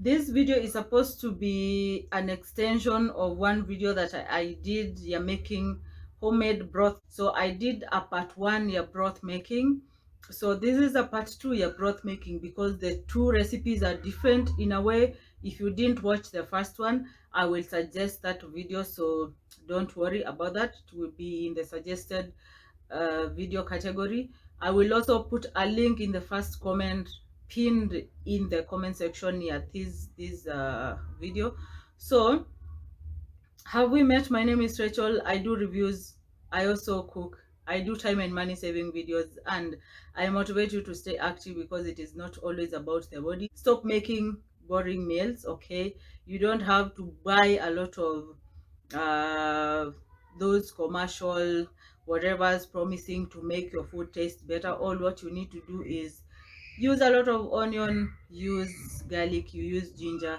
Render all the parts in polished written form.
This video is supposed to be an extension of one video that I did making homemade broth. So I did a part 1 broth making. So this is a part 2 broth making, because the two recipes are different in a way. If you didn't watch the first one, I will suggest that video, so don't worry about that. It will be in the suggested video category. I will also put a link in the first comment, pinned in the comment section near this video. So have we met? My name is Rachel. I do reviews, I also cook, I do time and money saving videos, and I motivate you to stay active, because it is not always about the body. Stop making boring meals, okay? You don't have to buy a lot of uh, those commercial whatever's promising to make your food taste better. All what you need to do is use a lot of onion, use garlic, you use ginger.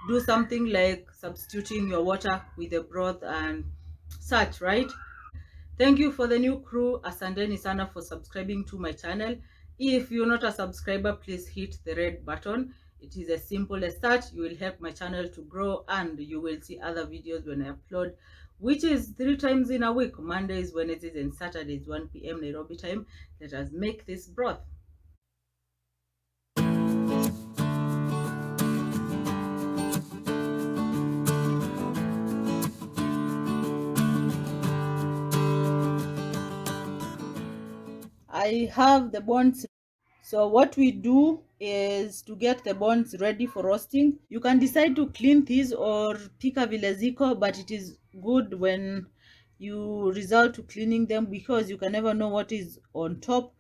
Do something like substituting your water with the broth and such, right? Thank you for the new crew. Asanteni sana for subscribing to my channel. If you're not a subscriber, please hit the red button. It is as simple as that. You will help my channel to grow, and you will see other videos when I upload, which is 3 times in a week: Mondays, Wednesdays, and Saturdays, 1 p.m. Nairobi time. Let us make this broth. I have the bones. So what we do is to get the bones ready for roasting. You can decide to clean these or pick a vileziko, but it is good when you resort to cleaning them, because you can never know what is on top.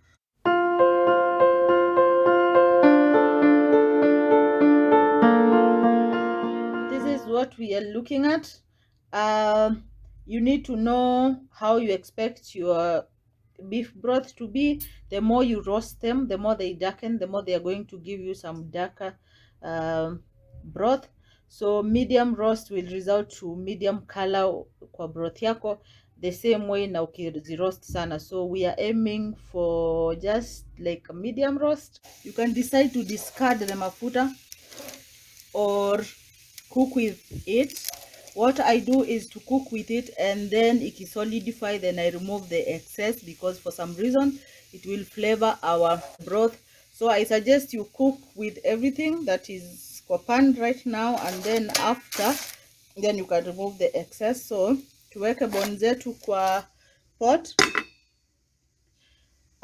This is what we are looking at. You need to know how you expect your beef broth to be. The more you roast them, the more they darken, the more they are going to give you some darker broth. So medium roast will result to medium color kwa broth yako, the same way na ukiziroast sana. So we are aiming for just like a medium roast. You can decide to discard the mafuta or cook with it. What I do is to cook with it, and then it is solidify, then I remove the excess, because for some reason it will flavor our broth. So I suggest you cook with everything that is kwa pan right now, and then after, then you can remove the excess. So tuweke bone zetu kwa pot.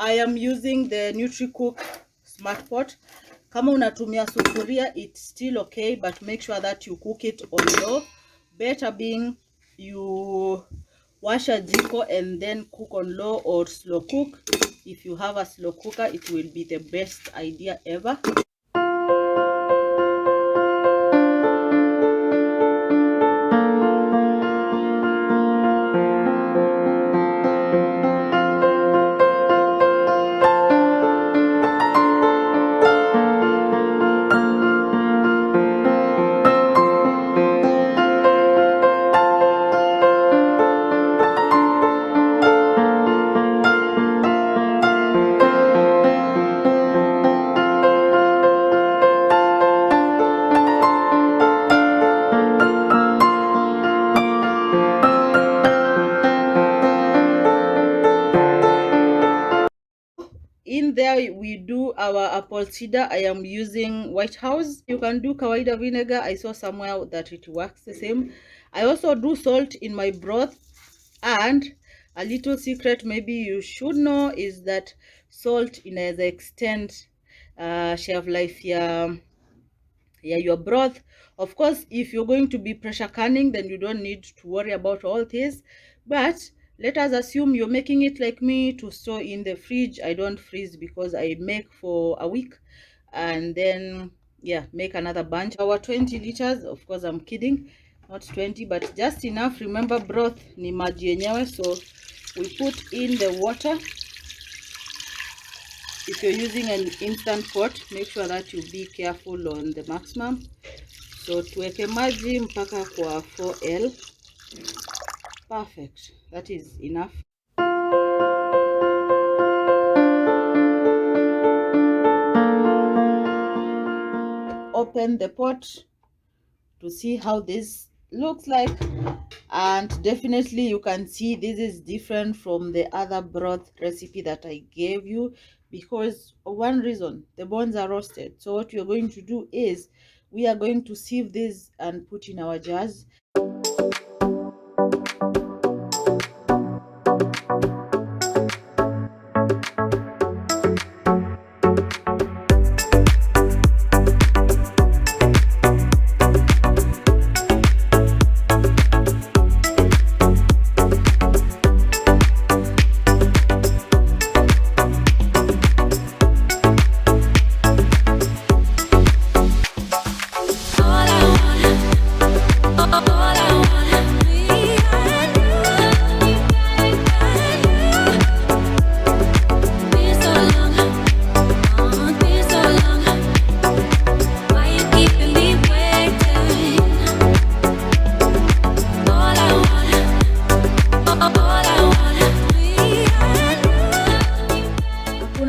I am using the NutriCook Smart Pot. Kama unatumia sufuria, it's still okay, but make sure that you cook it on low. Better being you wash a jiko and then cook on low or slow cook. If you have a slow cooker, it will be the best idea ever. In there we do our apple cider. I am using White House. You can do kawaida vinegar. I saw somewhere that it works the same. I also do salt in my broth, and a little secret maybe you should know is that salt inaweza extend shelf life your broth. Of course, if you're going to be pressure canning, then you don't need to worry about all this, but let us assume you're making it like me to store in the fridge. I don't freeze because I make for a week and then make another bunch. Our 20 liters, of course I'm kidding, not 20 but just enough. Remember, broth ni maji yenyewe, so we put in the water. If you're using an instant pot, make sure that you be careful on the maximum. So tuweke maji mpaka kwa 4L. Perfect. That is enough. Open open the pot to see how this looks like, and definitely you can see this is different from the other broth recipe that I gave you, because of one reason: the bones are roasted. So what we're going to do is we are going to sieve this and put in our jars.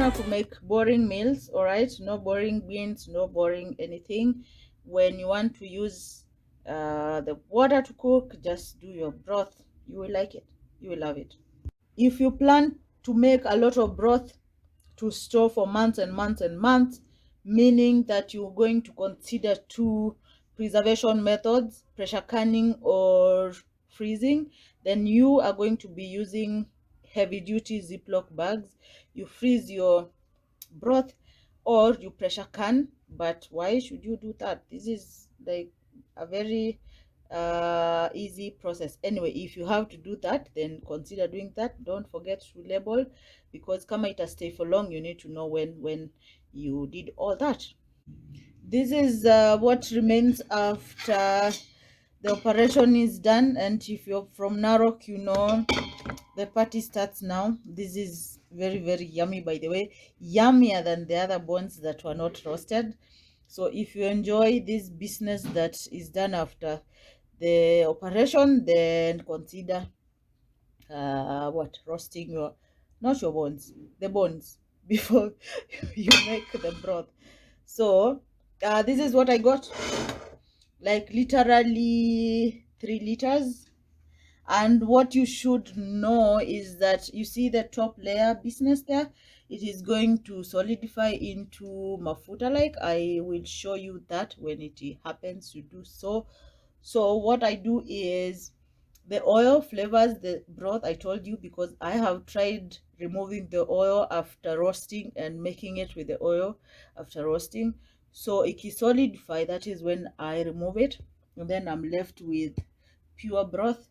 To make boring meals, all right? No boring beans, no boring anything. When you want to use the water to cook, just do your broth. You will like it, you will love it. If you plan to make a lot of broth to store for months and months and months, meaning that you're going to consider two preservation methods, pressure canning or freezing, then you are going to be using heavy duty Ziploc bags. You freeze your broth or you pressure can. But why should you do that? This is like a very easy process. Anyway, if you have to do that, then consider doing that. Don't forget to label, because kama ita stay for long, you need to know when you did all that. This is what remains after the operation is done. And if you're from Narok, you know the party starts now. This is very, very yummy, by the way, yummier than the other bones that were not roasted. So if you enjoy this business that is done after the operation, then consider what roasting your, not your bones, the bones before you make the broth. So this is what I got, like literally 3 liters. And what you should know is that you see the top layer business there, it is going to solidify into mafuta. Like, I will show you that when it happens to do so. So what I do is, the oil flavors the broth, I told you, because I have tried removing the oil after roasting and making it with the oil after roasting. So it is solidify, that is when I remove it, and then I'm left with pure broth,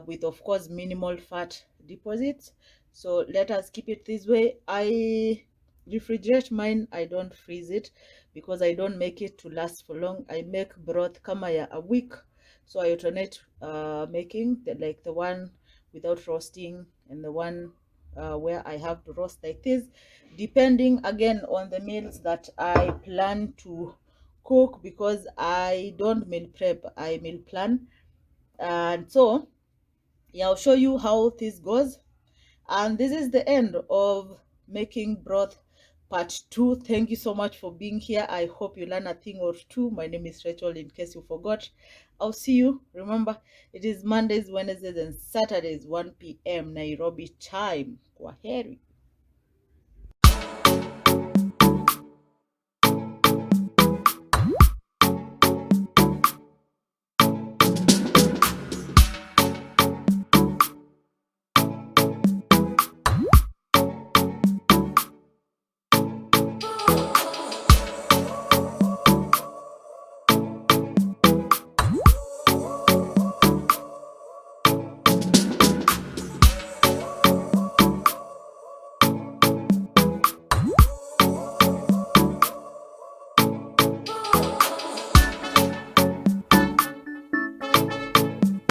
with of course minimal fat deposits. So let us keep it this way. I refrigerate mine, I don't freeze it, because I don't make it to last for long. I make broth kama ya a week. So I alternate making like the one without roasting and the one where I have to roast like this, depending again on the meals that I plan to cook, because I don't meal prep, I meal plan. And so yeah, I'll show you how this goes. And this is the end of making broth part 2. Thank you so much for being here. I hope you learn a thing or two. My name is Rachel, in case you forgot. I'll see you. Remember, it is Mondays, Wednesdays, and Saturdays, 1 p.m. Nairobi time. Kwaheri.